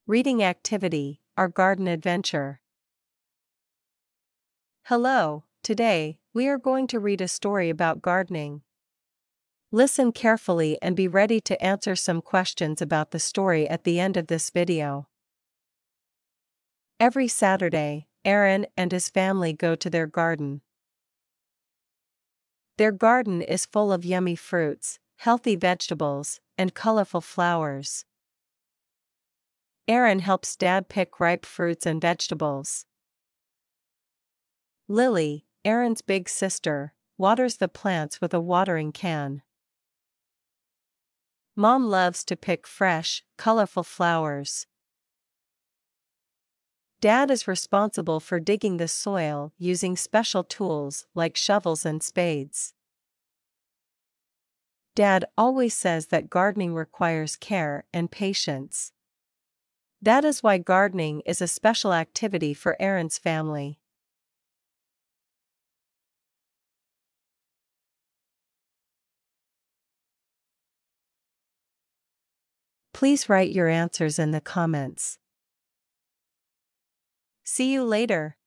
Reading activity, our garden adventure. Hello, today, we are going to read a story about gardening. Listen carefully and be ready to answer some questions about the story at the end of this video. Every Saturday, Aaron and his family go to their garden. Their garden is full of yummy fruits, healthy vegetables, and colorful flowers. Aaron helps Dad pick ripe fruits and vegetables. Lily, Aaron's big sister, waters the plants with a watering can. Mom loves to pick fresh, colorful flowers. Dad is responsible for digging the soil using special tools like shovels and spades. Dad always says that gardening requires care and patience. That is why gardening is a special activity for Aaron's family. Please write your answers in the comments. See you later.